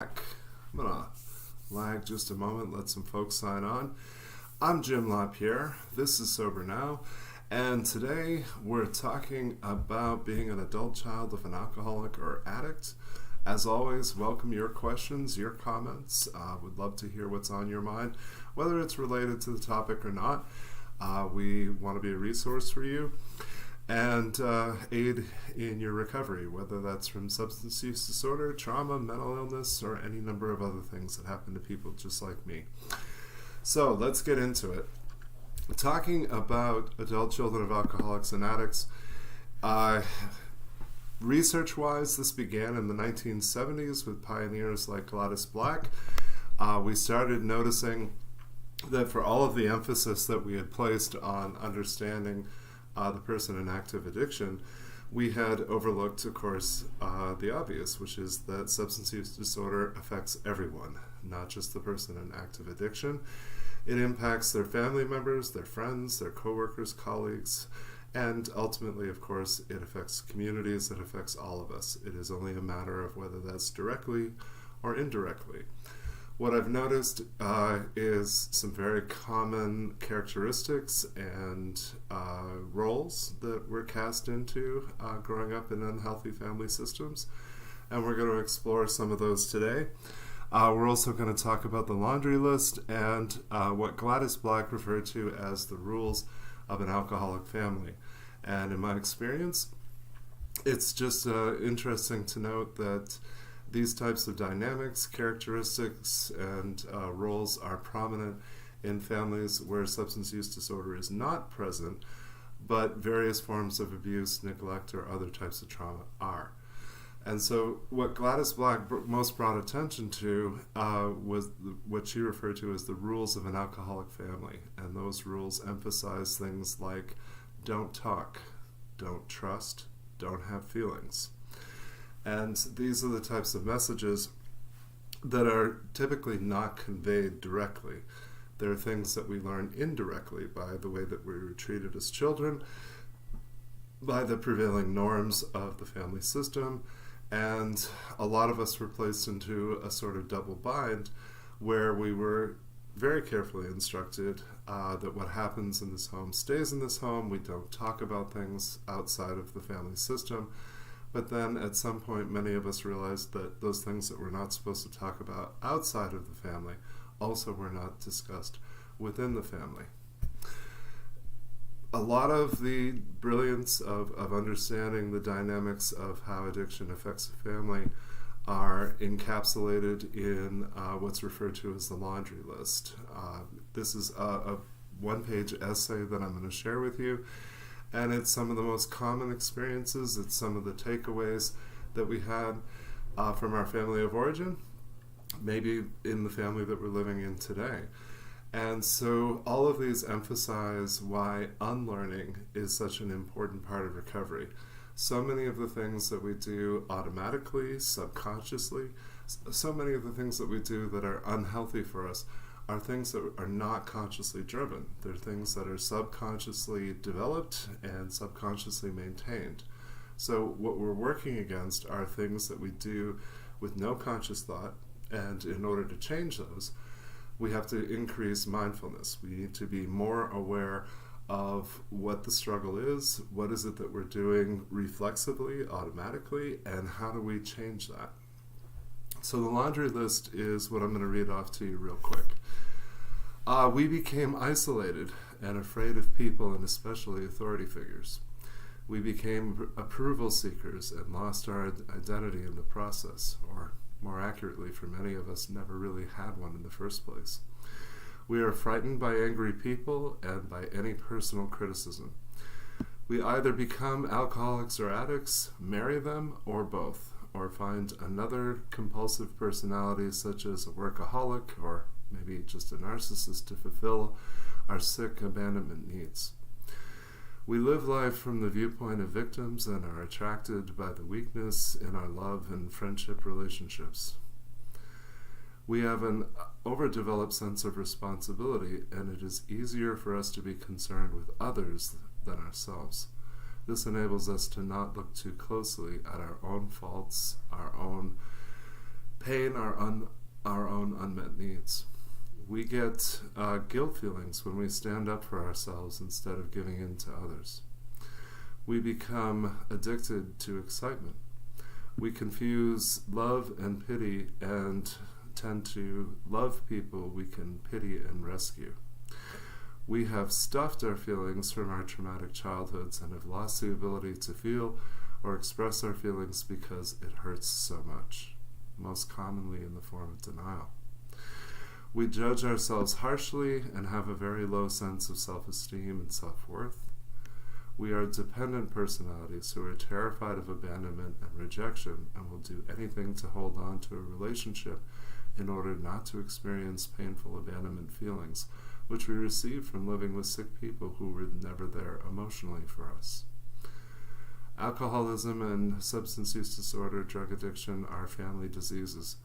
I'm gonna lag just a moment, let some folks sign on. I'm Jim LaPierre. This is Sober Now, and today we're talking about being an adult child of an alcoholic or addict. As always, welcome your questions, your comments. Would love to hear what's on your mind, whether it's related to the topic or not. We want to be a resource for you and aid in your recovery, whether that's from substance use disorder, trauma, mental illness, or any number of other things that happen to people just like me. So let's get into it. Talking about adult children of alcoholics and addicts, research-wise, this began in the 1970s with pioneers like Gladys Black. We started noticing that for all of the emphasis that we had placed on understanding the person in active addiction, we had overlooked, of course, the obvious, which is that substance use disorder affects everyone, not just the person in active addiction. It impacts their family members, their friends, their coworkers, colleagues, and ultimately, of course, it affects communities, it affects all of us. It is only a matter of whether that's directly or indirectly. What I've noticed is some very common characteristics and roles that we're cast into growing up in unhealthy family systems, and we're going to explore some of those today. We're also going to talk about the laundry list and what Gladys Black referred to as the rules of an alcoholic family. And in my experience, it's just interesting to note that these types of dynamics, characteristics, and roles are prominent in families where substance use disorder is not present, but various forms of abuse, neglect, or other types of trauma are. And so what Gladys Black most brought attention to was what she referred to as the rules of an alcoholic family. And those rules emphasize things like don't talk, don't trust, don't have feelings. And these are the types of messages that are typically not conveyed directly. They're things that we learn indirectly by the way that we were treated as children, by the prevailing norms of the family system, and a lot of us were placed into a sort of double bind where we were very carefully instructed that what happens in this home stays in this home. We don't talk about things outside of the family system. But then at some point, many of us realized that those things that we're not supposed to talk about outside of the family also were not discussed within the family. A lot of the brilliance of understanding the dynamics of how addiction affects a family are encapsulated in what's referred to as the laundry list. This is a one-page essay that I'm going to share with you. And it's some of the most common experiences. It's some of the takeaways that we had from our family of origin, maybe in the family that we're living in today. And so all of these emphasize why unlearning is such an important part of recovery. So many of the things that we do automatically, subconsciously, so many of the things that we do that are unhealthy for us are things that are not consciously driven. They're things that are subconsciously developed and subconsciously maintained. So what we're working against are things that we do with no conscious thought, and in order to change those, we have to increase mindfulness. We need to be more aware of what the struggle is, what is it that we're doing reflexively, automatically, and how do we change that? So the laundry list is what I'm going to read off to you real quick. We became isolated and afraid of people and especially authority figures. We became approval seekers and lost our identity in the process, or more accurately, for many of us, never really had one in the first place. We are frightened by angry people and by any personal criticism. We either become alcoholics or addicts, marry them, or both, or find another compulsive personality such as a workaholic or maybe just a narcissist to fulfill our sick abandonment needs. We live life from the viewpoint of victims and are attracted by the weakness in our love and friendship relationships. We have an overdeveloped sense of responsibility, and it is easier for us to be concerned with others than ourselves. This enables us to not look too closely at our own faults, our own Pain are our own unmet needs. We get guilt feelings when we stand up for ourselves instead of giving in to others. We become addicted to excitement. We confuse love and pity and tend to love people we can pity and rescue. We have stuffed our feelings from our traumatic childhoods and have lost the ability to feel or express our feelings because it hurts so much, most commonly in the form of denial. We judge ourselves harshly and have a very low sense of self-esteem and self-worth. We are dependent personalities who are terrified of abandonment and rejection and will do anything to hold on to a relationship in order not to experience painful abandonment feelings, which we receive from living with sick people who were never there emotionally for us. Alcoholism and substance use disorder, drug addiction are family diseases.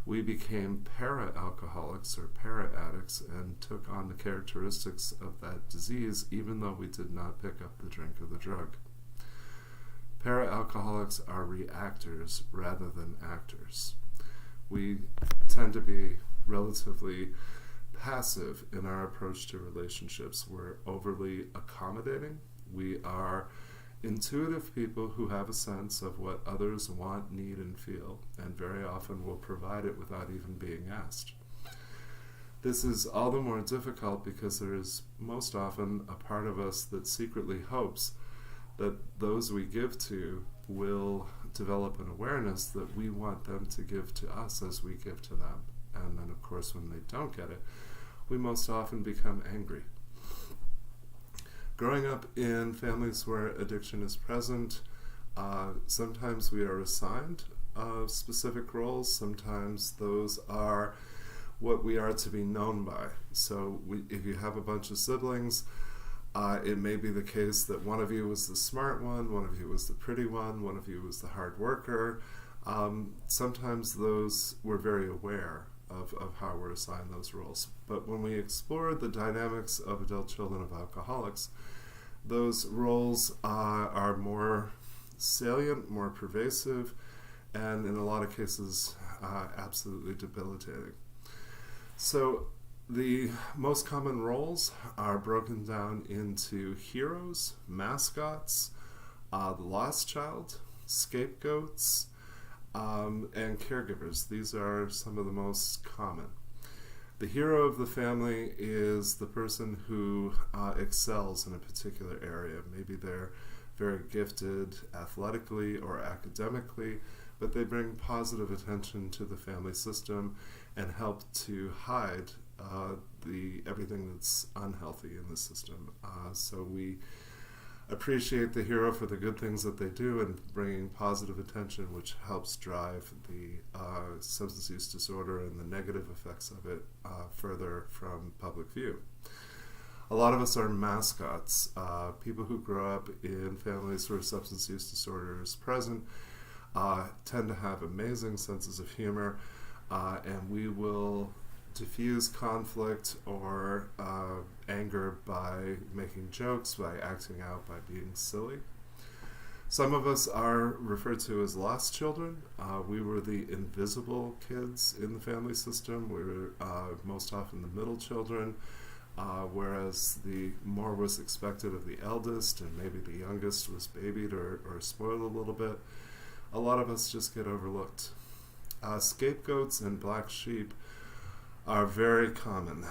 We became para-alcoholics or para-addicts and took on the characteristics of that disease even though we did not pick up the drink or the drug. Para-alcoholics are reactors rather than actors. We tend to be relatively passive in our approach to relationships. We're overly accommodating. We are intuitive people who have a sense of what others want, need, and feel, and very often will provide it without even being asked. This is all the more difficult because there is most often a part of us that secretly hopes that those we give to will develop an awareness that we want them to give to us as we give to them. And then, of course, when they don't get it, we most often become angry. Growing up in families where addiction is present, sometimes we are assigned specific roles. Sometimes those are what we are to be known by. So if you have a bunch of siblings, it may be the case that one of you was the smart one of you was the pretty one of you was the hard worker. Sometimes those we're very aware of how we're assigned those roles. But when we explore the dynamics of adult children of alcoholics, those roles are more salient, more pervasive, and in a lot of cases absolutely debilitating. So the most common roles are broken down into heroes, mascots, the lost child, scapegoats, and caregivers. These are some of the most common. The hero of the family is the person who excels in a particular area. Maybe they're very gifted athletically or academically, but they bring positive attention to the family system and help to hide everything that's unhealthy in the system. So we appreciate the hero for the good things that they do and bringing positive attention, which helps drive the substance use disorder and the negative effects of it further from public view. A lot of us are mascots. People who grow up in families where substance use disorder is present tend to have amazing senses of humor, and we will diffuse conflict or anger by making jokes, by acting out, by being silly. Some of us are referred to as lost children. We were the invisible kids in the family system. We were most often the middle children, whereas the more was expected of the eldest, and maybe the youngest was babied or spoiled a little bit. A lot of us just get overlooked. Scapegoats and black sheep are very common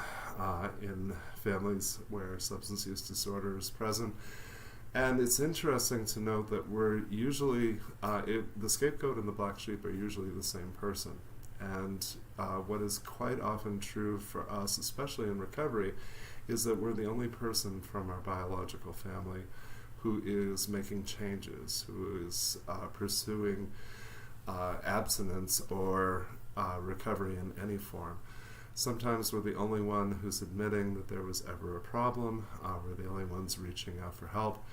in families where substance use disorder is present. And it's interesting to note that we're usually, the scapegoat and the black sheep are usually the same person. And what is quite often true for us, especially in recovery, is that we're the only person from our biological family who is making changes, who is pursuing abstinence or recovery in any form. Sometimes we're the only one who's admitting that there was ever a problem. We're the only ones reaching out for help.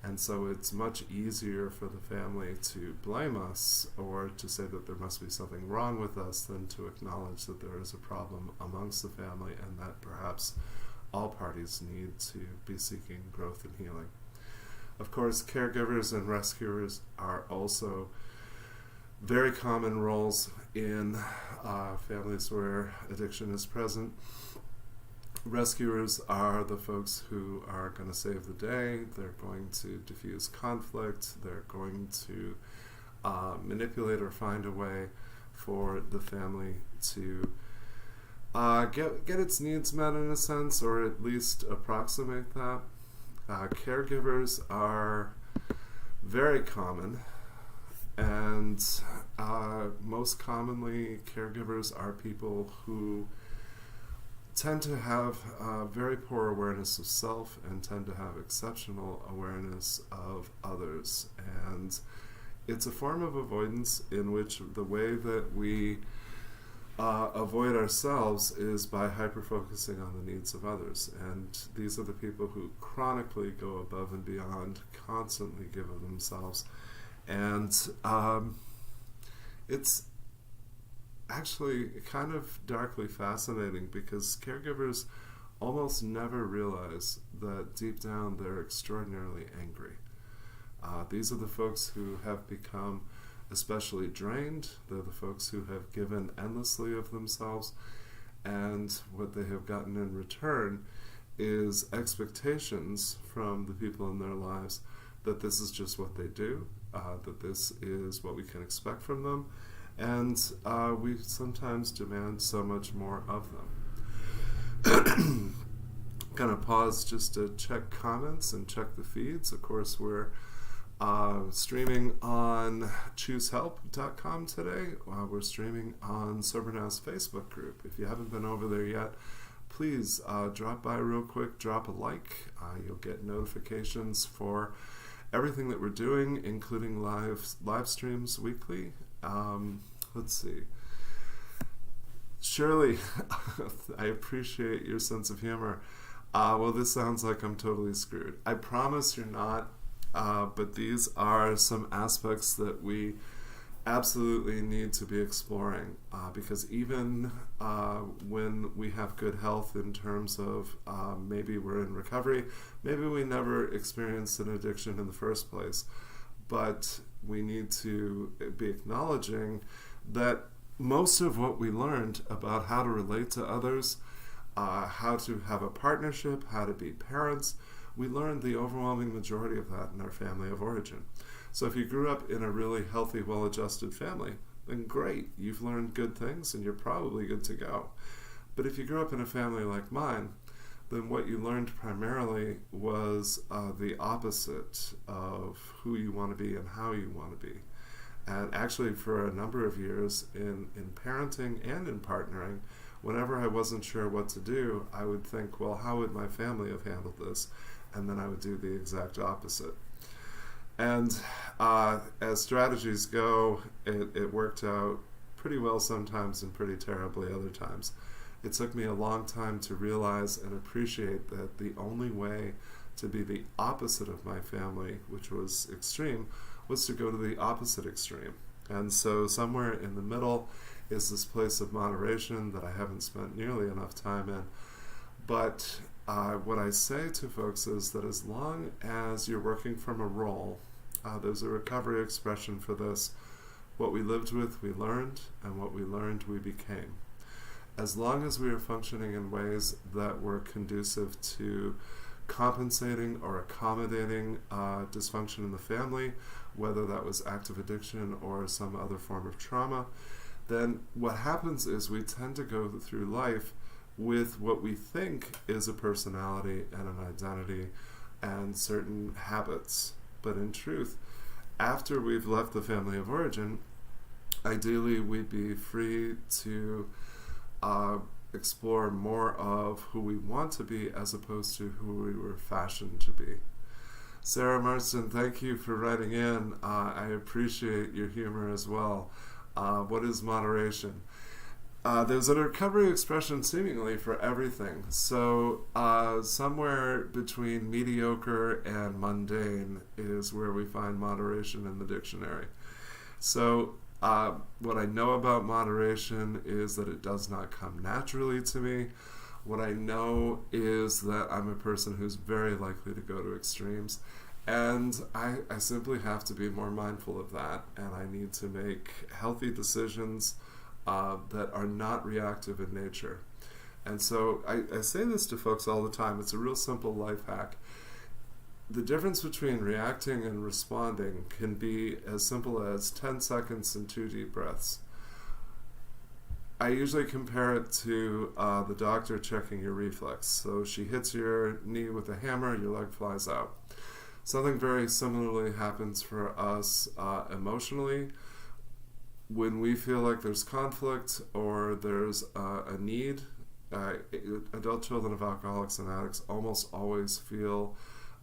And so it's much easier for the family to blame us or to say that there must be something wrong with us than to acknowledge that there is a problem amongst the family and that perhaps all parties need to be seeking growth and healing. Of course, caregivers and rescuers are also very common roles in families where addiction is present. Rescuers are the folks who are going to save the day. They're going to diffuse conflict. They're going to manipulate or find a way for the family to get its needs met in a sense, or at least approximate that. Caregivers are very common, and most commonly caregivers are people who tend to have very poor awareness of self and tend to have exceptional awareness of others. And it's a form of avoidance in which the way that we avoid ourselves is by hyper-focusing on the needs of others. And these are the people who chronically go above and beyond, constantly give of themselves. And it's actually kind of darkly fascinating because caregivers almost never realize that deep down they're extraordinarily angry. These are the folks who have become especially drained. They're the folks who have given endlessly of themselves, and what they have gotten in return is expectations from the people in their lives that this is just what they do, that this is what we can expect from them, and we sometimes demand so much more of them. Going to pause just to check comments and check the feeds. Of course, we're streaming on choosehelp.com today. We're streaming on SoberNow's Facebook group. If you haven't been over there yet, please drop by real quick, drop a like. You'll get notifications for everything that we're doing, including live streams weekly. Let's see. Shirley, I appreciate your sense of humor. Well, this sounds like I'm totally screwed. I promise you're not, but these are some aspects that we absolutely need to be exploring, because even when we have good health in terms of maybe we're in recovery, maybe we never experienced an addiction in the first place, but we need to be acknowledging that most of what we learned about how to relate to others, how to have a partnership, how to be parents, we learned the overwhelming majority of that in our family of origin. So if you grew up in a really healthy, well-adjusted family, then great, you've learned good things and you're probably good to go. But if you grew up in a family like mine, then what you learned primarily was the opposite of who you want to be and how you want to be. And actually for a number of years in parenting and in partnering, whenever I wasn't sure what to do, I would think, well, how would my family have handled this? And then I would do the exact opposite. And as strategies go, it worked out pretty well sometimes and pretty terribly other times. It took me a long time to realize and appreciate that the only way to be the opposite of my family, which was extreme, was to go to the opposite extreme. And so somewhere in the middle is this place of moderation that I haven't spent nearly enough time in. But what I say to folks is that as long as you're working from a role, there's a recovery expression for this. What we lived with, we learned, and what we learned, we became. As long as we are functioning in ways that were conducive to compensating or accommodating dysfunction in the family, whether that was active addiction or some other form of trauma, then what happens is we tend to go through life with what we think is a personality and an identity and certain habits. But in truth, after we've left the family of origin, ideally we'd be free to explore more of who we want to be as opposed to who we were fashioned to be. Sarah Marston, thank you for writing in. I appreciate your humor as well. What is moderation? There's a recovery expression seemingly for everything. So somewhere between mediocre and mundane is where we find moderation in the dictionary. So what I know about moderation is that it does not come naturally to me. What I know is that I'm a person who's very likely to go to extremes, And I simply have to be more mindful of that, and I need to make healthy decisions that are not reactive in nature. And so I say this to folks all the time. It's a real simple life hack. The difference between reacting and responding can be as simple as 10 seconds and 2 deep breaths. I usually compare it to the doctor checking your reflex. So she hits your knee with a hammer, your leg flies out. Something very similarly happens for us emotionally. When we feel like there's conflict or there's a need, adult children of alcoholics and addicts almost always feel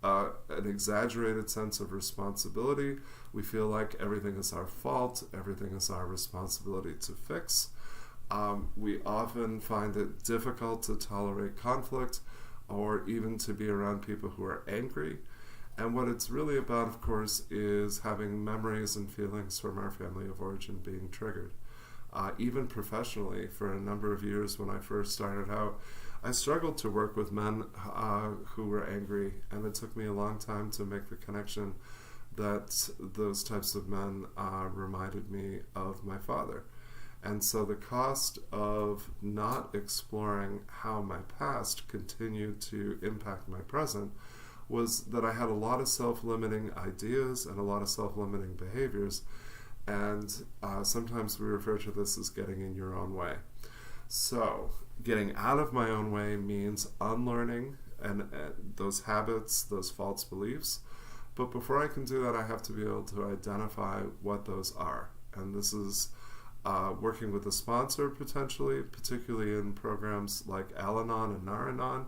an exaggerated sense of responsibility. We feel like everything is our fault, everything is our responsibility to fix. We often find it difficult to tolerate conflict or even to be around people who are angry. And what it's really about, of course, is having memories and feelings from our family of origin being triggered. Even professionally, for a number of years when I first started out, I struggled to work with men who were angry, and it took me a long time to make the connection that those types of men reminded me of my father. And so the cost of not exploring how my past continued to impact my present was that I had a lot of self-limiting ideas and a lot of self-limiting behaviors, and sometimes we refer to this as getting in your own way. So getting out of my own way means unlearning and those habits, those false beliefs. But before I can do that, I have to be able to identify what those are. And this is working with a sponsor potentially, particularly in programs like Al-Anon and Nar-Anon,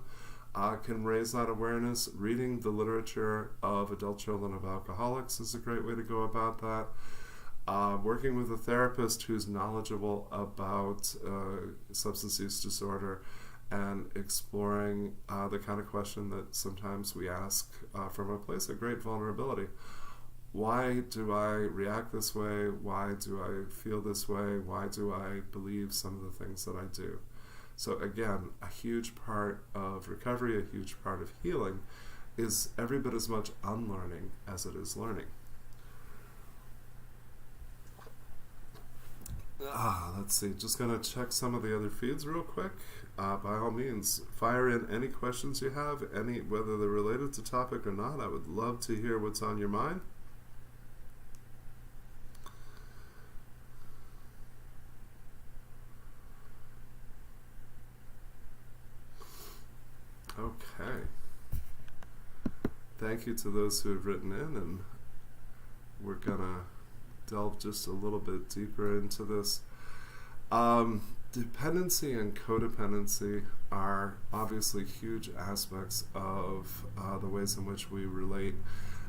can raise that awareness. Reading the literature of adult children of alcoholics is a great way to go about that. Working with a therapist who's knowledgeable about substance use disorder and exploring the kind of question that sometimes we ask from a place of great vulnerability. Why do I react this way? Why do I feel this way? Why do I believe some of the things that I do? So again, a huge part of recovery, a huge part of healing is every bit as much unlearning as it is learning. Let's see, just going to check some of the other feeds real quick. By all means, fire in any questions you have, whether they're related to topic or not. I would love to hear what's on your mind. Okay. Thank you to those who have written in, and we're going to delve just a little bit deeper into this. Dependency and codependency are obviously huge aspects of the ways in which we relate.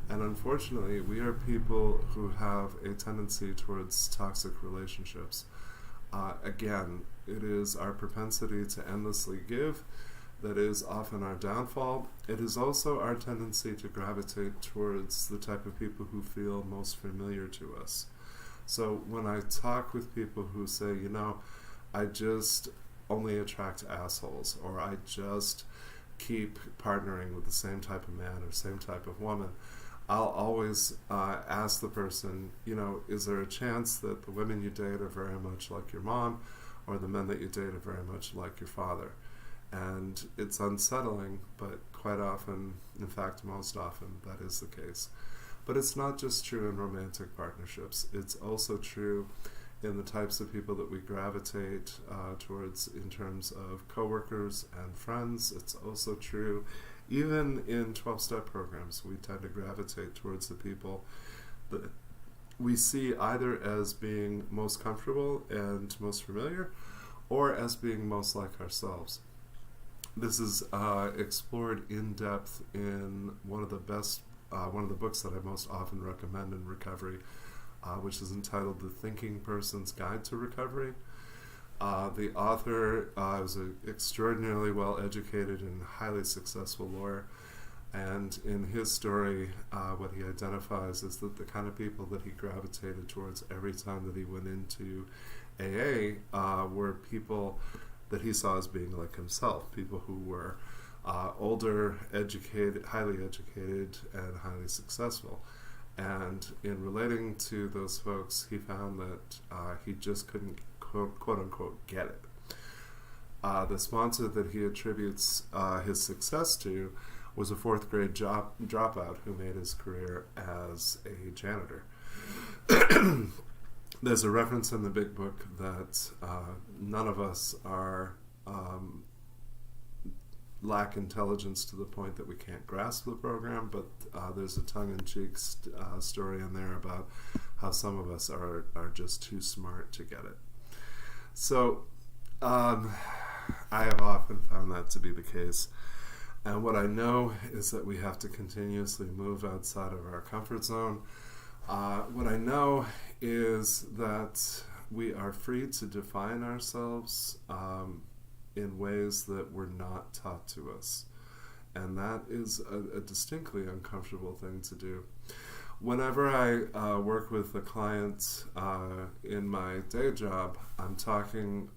And unfortunately, we are people who have a tendency towards toxic relationships. Again, it is our propensity to endlessly give that is often our downfall. It is also our tendency to gravitate towards the type of people who feel most familiar to us. So when I talk with people who say, I just only attract assholes, or I just keep partnering with the same type of man or same type of woman, I'll always ask the person, is there a chance that the women you date are very much like your mom, or the men that you date are very much like your father? And it's unsettling, but quite often, in fact, most often, that is the case. But it's not just true in romantic partnerships. It's also true in the types of people that we gravitate towards in terms of coworkers and friends. It's also true even in 12-step programs. We tend to gravitate towards the people that we see either as being most comfortable and most familiar, or as being most like ourselves. This is explored in depth in one of the books that I most often recommend in recovery, which is entitled The Thinking Person's Guide to Recovery. The author is an extraordinarily well-educated and highly successful lawyer, and in his story, what he identifies is that the kind of people that he gravitated towards every time that he went into AA were people that he saw as being like himself, people who were older, educated, highly educated, and highly successful. And in relating to those folks, he found that he just couldn't, quote unquote, get it. The sponsor that he attributes his success to was a fourth grade dropout who made his career as a janitor. There's a reference in the big book that none of us are lack intelligence to the point that we can't grasp the program, but there's a tongue-in-cheek story in there about how some of us are just too smart to get it. So I have often found that to be the case. And what I know is that we have to continuously move outside of our comfort zone. What I know is that we are free to define ourselves in ways that were not taught to us. And that is a distinctly uncomfortable thing to do. Whenever I work with a client in my day job, I'm talking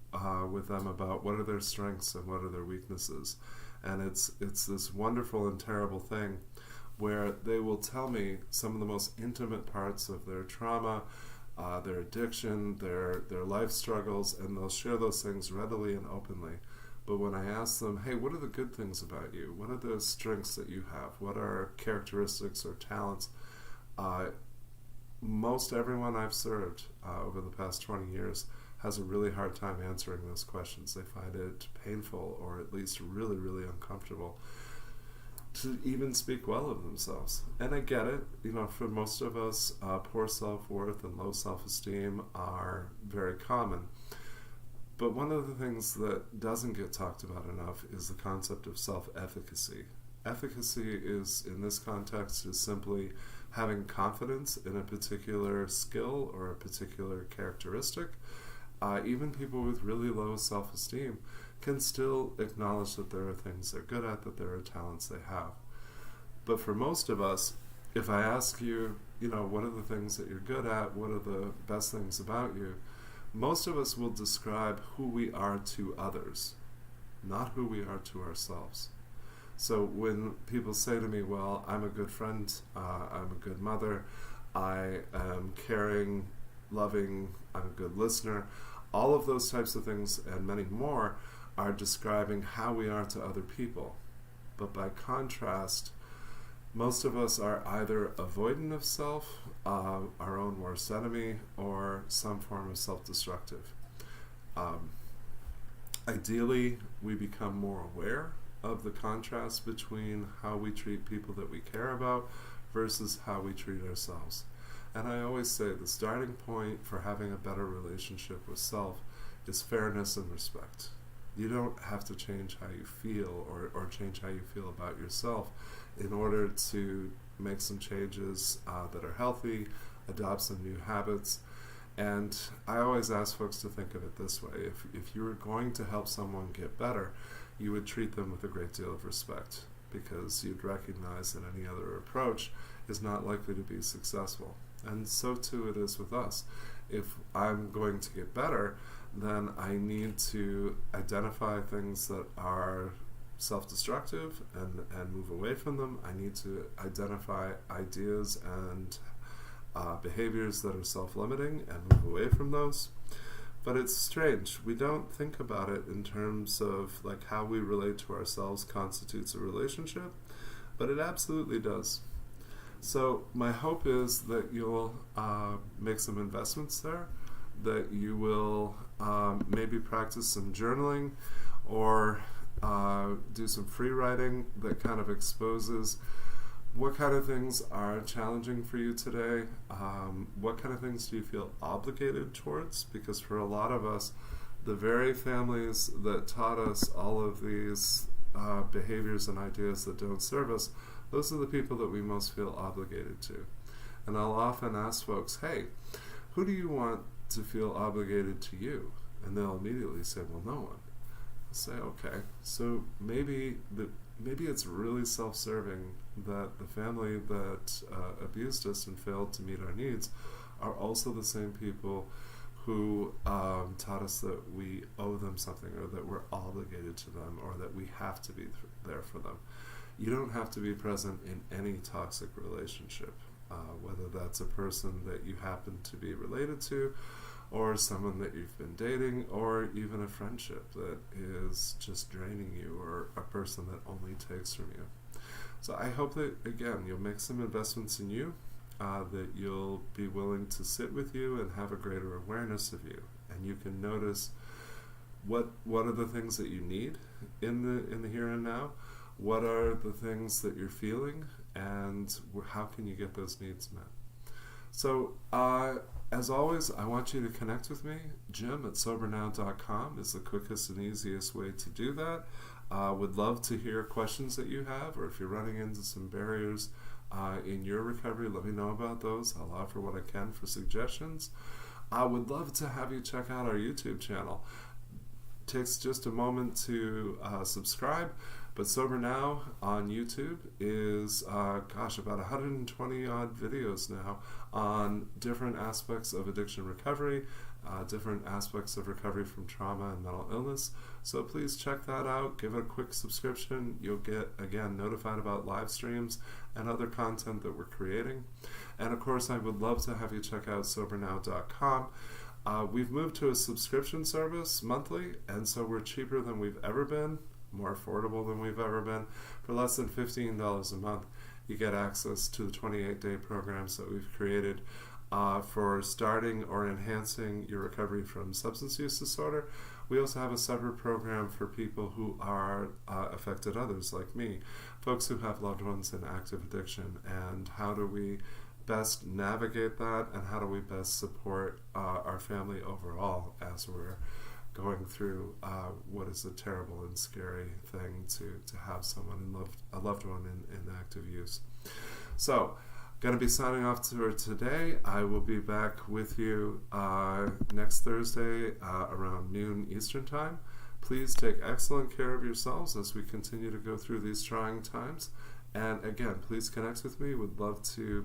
with them about what are their strengths and what are their weaknesses. And it's this wonderful and terrible thing where they will tell me some of the most intimate parts of their trauma, their addiction, their life struggles, and they'll share those things readily and openly. But when I ask them, hey, what are the good things about you? What are the strengths that you have? What are characteristics or talents? Most everyone I've served over the past 20 years has a really hard time answering those questions. They find it painful or at least really, really uncomfortable to even speak well of themselves. And I get it. For most of us, poor self-worth and low self-esteem are very common. But one of the things that doesn't get talked about enough is the concept of self-efficacy. Efficacy is, in this context, is simply having confidence in a particular skill or a particular characteristic. Even people with really low self-esteem can still acknowledge that there are things they're good at, that there are talents they have. But for most of us, if I ask you, what are the things that you're good at, what are the best things about you, most of us will describe who we are to others, not who we are to ourselves. So when people say to me, well, I'm a good friend, I'm a good mother, I am caring, loving, I'm a good listener, all of those types of things and many more are describing how we are to other people. But by contrast, most of us are either avoidant of self, our own worst enemy, or some form of self-destructive. Ideally, we become more aware of the contrast between how we treat people that we care about versus how we treat ourselves. And I always say the starting point for having a better relationship with self is fairness and respect. You don't have to change how you feel or change how you feel about yourself in order to make some changes that are healthy, adopt some new habits. And I always ask folks to think of it this way. If you were going to help someone get better, you would treat them with a great deal of respect, because you'd recognize that any other approach is not likely to be successful. And so too it is with us. If I'm going to get better, then I need to identify things that are self-destructive and move away from them. I need to identify ideas and behaviors that are self-limiting and move away from those. But it's strange. We don't think about it in terms of like how we relate to ourselves constitutes a relationship, but it absolutely does. So my hope is that you'll make some investments there, that you will maybe practice some journaling or do some free writing that kind of exposes what kind of things are challenging for you today, what kind of things do you feel obligated towards, because for a lot of us, the very families that taught us all of these behaviors and ideas that don't serve us, those are the people that we most feel obligated to. And I'll often ask folks, hey, who do you want to feel obligated to you? And they'll immediately say, well, no one. I'll say, okay, so maybe it's really self-serving that the family that abused us and failed to meet our needs are also the same people who taught us that we owe them something, or that we're obligated to them, or that we have to be there for them. You don't have to be present in any toxic relationship, whether that's a person that you happen to be related to, or someone that you've been dating, or even a friendship that is just draining you, or a person that only takes from you. So I hope that, again, you'll make some investments in you, that you'll be willing to sit with you and have a greater awareness of you, and you can notice what are the things that you need in the here and now, what are the things that you're feeling, and how can you get those needs met. So as always, I want you to connect with me. Jim at sobernow.com is the quickest and easiest way to do that. Would love to hear questions that you have, or if you're running into some barriers in your recovery, let me know about those. I'll offer what I can for suggestions. I would love to have you check out our YouTube channel. It takes just a moment to subscribe, but Sober Now on YouTube is, about 120 odd videos now on different aspects of addiction recovery, different aspects of recovery from trauma and mental illness. So please check that out. Give it a quick subscription. You'll get, again, notified about live streams and other content that we're creating. And of course, I would love to have you check out sobernow.com. We've moved to a subscription service monthly, and so we're cheaper than we've ever been, more affordable than we've ever been. For less than $15 a month, you get access to the 28-day programs that we've created for starting or enhancing your recovery from substance use disorder. We also have a separate program for people who are affected others, like me, folks who have loved ones in active addiction, and how do we best navigate that, and how do we best support our family overall as we're going through what is a terrible and scary thing to have someone a loved one in active use. So, going to be signing off for today. I will be back with you next Thursday around noon Eastern Time. Please take excellent care of yourselves as we continue to go through these trying times. And again, please connect with me. Would love to